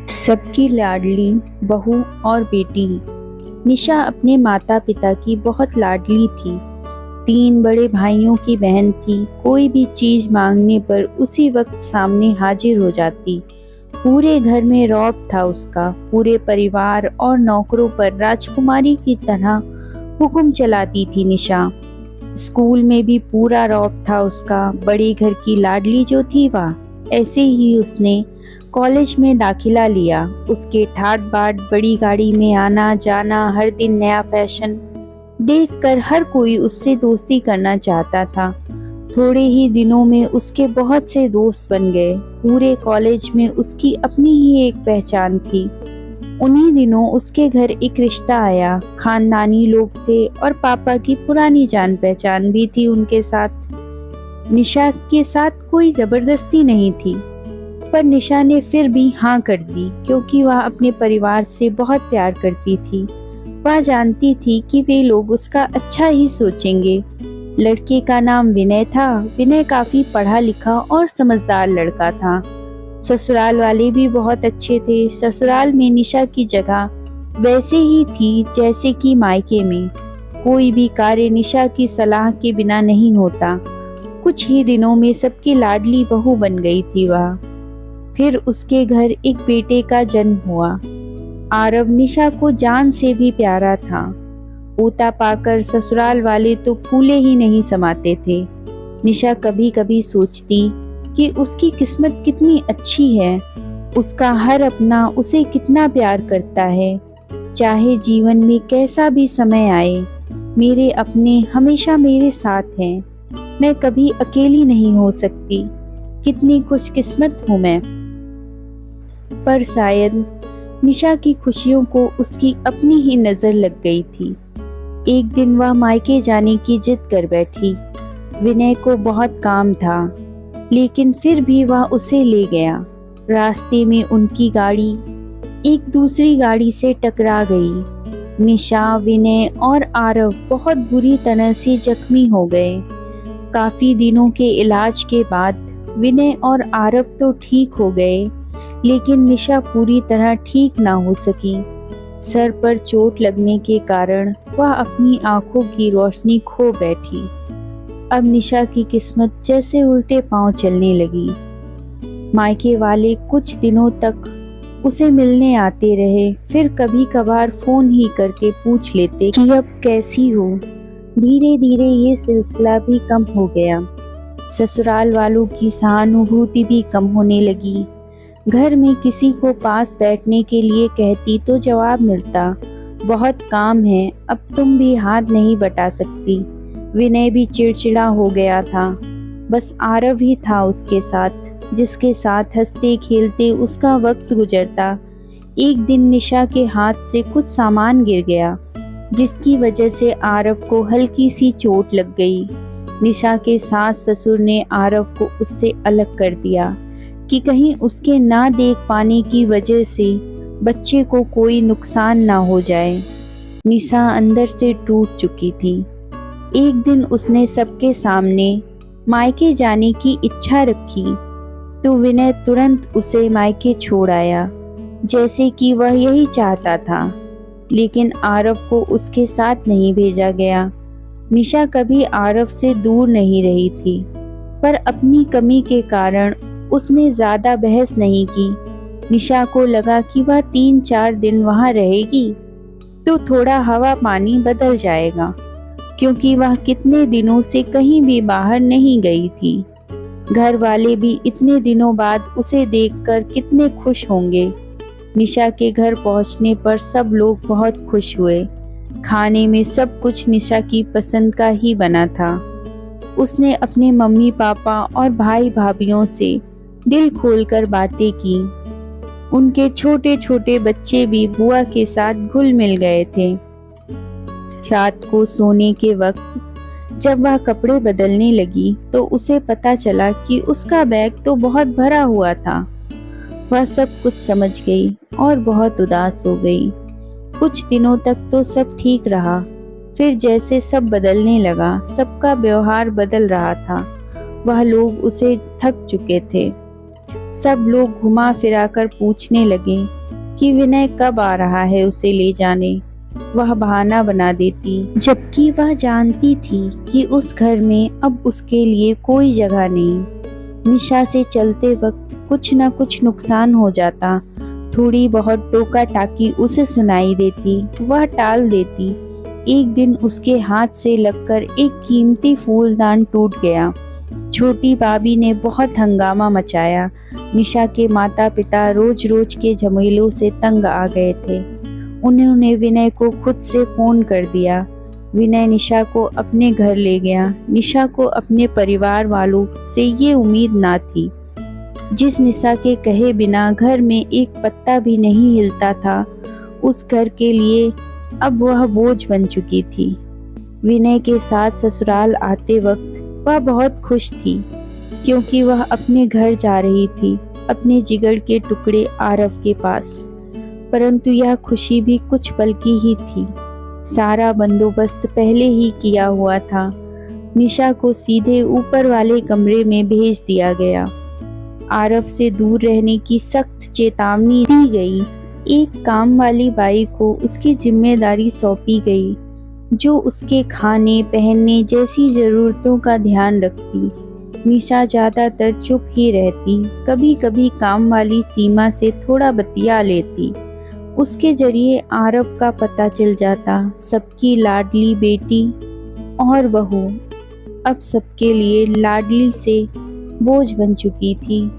सबकी लाडली बहू और बेटी। निशा अपने माता पिता की बहुत लाडली थी। 3 बड़े भाइयों की बहन थी। कोई भी चीज मांगने पर उसी वक्त सामने हाजिर हो जाती। पूरे घर में रौब था उसका। पूरे परिवार और नौकरों पर राजकुमारी की तरह हुक्म चलाती थी निशा। स्कूल में भी पूरा रौब था उसका। बड़े घर की लाडली जो थी वह। ऐसे ही उसने कॉलेज में दाखिला लिया। उसके ठाट बाट बड़ी गाड़ी में आना जाना, हर दिन नया फैशन देखकर हर कोई उससे दोस्ती करना चाहता था। थोड़े ही दिनों में उसके बहुत से दोस्त बन गए। पूरे कॉलेज में उसकी अपनी ही एक पहचान थी। उन्हीं दिनों उसके घर एक रिश्ता आया। खानदानी लोग थे और पापा की पुरानी जान पहचान भी थी उनके साथ। निशा के साथ कोई जबरदस्ती नहीं थी, पर निशा ने फिर भी हाँ कर दी, क्योंकि वह अपने परिवार से बहुत प्यार करती थी। वह जानती थी कि वे लोग उसका अच्छा ही सोचेंगे। लड़के का नाम विनय था। विनय काफी पढ़ा लिखा और समझदार लड़का था। ससुराल वाले भी बहुत अच्छे थे। ससुराल में निशा की जगह वैसे ही थी जैसे कि मायके में। कोई भी कार्य निशा की सलाह के बिना नहीं होता। कुछ ही दिनों में सबकी लाडली बहू बन गई थी वह। फिर उसके घर एक बेटे का जन्म हुआ। आरव निशा को जान से भी प्यारा था। पोता पाकर ससुराल वाले तो फूले ही नहीं समाते थे। निशा कभी कभी सोचती कि उसकी किस्मत कितनी अच्छी है। उसका हर अपना उसे कितना प्यार करता है। चाहे जीवन में कैसा भी समय आए, मेरे अपने हमेशा मेरे साथ हैं। मैं कभी अकेली नहीं हो सकती। कितनी खुशकिस्मत हूँ मैं। पर शायद निशा की खुशियों को उसकी अपनी ही नजर लग गई थी। एक दिन वह मायके जाने की जिद कर बैठी। विनय को बहुत काम था, लेकिन फिर भी वह उसे ले गया। रास्ते में उनकी गाड़ी एक दूसरी गाड़ी से टकरा गई। निशा, विनय और आरव बहुत बुरी तरह से जख्मी हो गए। काफी दिनों के इलाज के बाद विनय और आरव तो ठीक हो गए, लेकिन निशा पूरी तरह ठीक ना हो सकी। सर पर चोट लगने के कारण वह अपनी आंखों की रोशनी खो बैठी। अब निशा की किस्मत जैसे उल्टे पांव चलने लगी। मायके वाले कुछ दिनों तक उसे मिलने आते रहे, फिर कभी कभार फोन ही करके पूछ लेते कि अब कैसी हो। धीरे धीरे ये सिलसिला भी कम हो गया। ससुराल वालों की सहानुभूति भी कम होने लगी। घर में किसी को पास बैठने के लिए कहती तो जवाब मिलता, बहुत काम है, अब तुम भी हाथ नहीं बटा सकती। विनय भी चिड़चिड़ा हो गया था। बस आरव ही था उसके साथ, जिसके साथ हंसते खेलते उसका वक्त गुजरता। एक दिन निशा के हाथ से कुछ सामान गिर गया, जिसकी वजह से आरव को हल्की सी चोट लग गई। निशा के सास ससुर ने आरव को उससे अलग कर दिया कि कहीं उसके ना देख पाने की वजह से बच्चे को कोई नुकसान ना हो जाए। निशा अंदर से टूट चुकी थी। एक दिन उसने सबके सामने मायके जाने की इच्छा रखी, तो विनय तुरंत उसे मायके छोड़ आया, जैसे कि वह यही चाहता था। लेकिन आरव को उसके साथ नहीं भेजा गया। निशा कभी आरव से दूर नहीं रही थी, पर अपनी कमी के कारण उसने ज्यादा बहस नहीं की। निशा को लगा कि वह 3-4 दिन वहां रहेगी तो थोड़ा हवा पानी बदल जाएगा, क्योंकि वह कितने दिनों से कहीं भी बाहर नहीं गई थी। घर वाले भी इतने दिनों बाद उसे देखकर कितने खुश होंगे। निशा के घर पहुंचने पर सब लोग बहुत खुश हुए। खाने में सब कुछ निशा की पसंद का ही बना था। उसने अपने मम्मी पापा और भाई भाभीओं से दिल खोलकर बातें की। उनके छोटे छोटे बच्चे भी बुआ के साथ घुल मिल गए थे। रात को सोने के वक्त जब वह कपड़े बदलने लगी, तो उसे पता चला कि उसका बैग तो बहुत भरा हुआ था। वह सब कुछ समझ गई और बहुत उदास हो गई। कुछ दिनों तक तो सब ठीक रहा, फिर जैसे सब बदलने लगा, सबका व्यवहार बदल रहा था। वह लोग उसे थक चुके थे। सब लोग घुमा फिरा कर पूछने लगे कि विनय कब आ रहा है उसे ले जाने। वह बहाना बना देती, जबकि वह जानती थी कि उस घर में अब उसके लिए कोई जगह नहीं। निशा से चलते वक्त कुछ न कुछ नुकसान हो जाता, थोड़ी बहुत टोका टाकी उसे सुनाई देती, वह टाल देती। एक दिन उसके हाथ से लगकर एक कीमती फूलदान टूट गया। छोटी भाभी ने बहुत हंगामा मचाया। निशा के माता पिता रोज रोज के झमेलों से तंग आ गए थे। उन्होंने विनय को खुद से फोन कर दिया। विनय निशा को अपने घर ले गया। निशा को अपने परिवार वालों से ये उम्मीद ना थी। जिस निशा के कहे बिना घर में एक पत्ता भी नहीं हिलता था, उस घर के लिए अब वह बोझ बन चुकी थी। विनय के साथ ससुराल आते वक्त वह बहुत खुश थी, क्योंकि वह अपने घर जा रही थी, अपने जिगर के टुकड़े आरव के पास। परंतु यह खुशी भी कुछ पल की ही थी। सारा बंदोबस्त पहले ही किया हुआ था। निशा को सीधे ऊपर वाले कमरे में भेज दिया गया। आरव से दूर रहने की सख्त चेतावनी दी गई। एक काम वाली बाई को उसकी जिम्मेदारी सौंपी गई, जो उसके खाने पहनने जैसी जरूरतों का ध्यान रखती। निशा ज्यादातर चुप ही रहती, कभी कभी काम वाली सीमा से थोड़ा बतिया लेती। उसके जरिए आरव का पता चल जाता। सबकी लाडली बेटी और बहू अब सबके लिए लाडली से बोझ बन चुकी थी।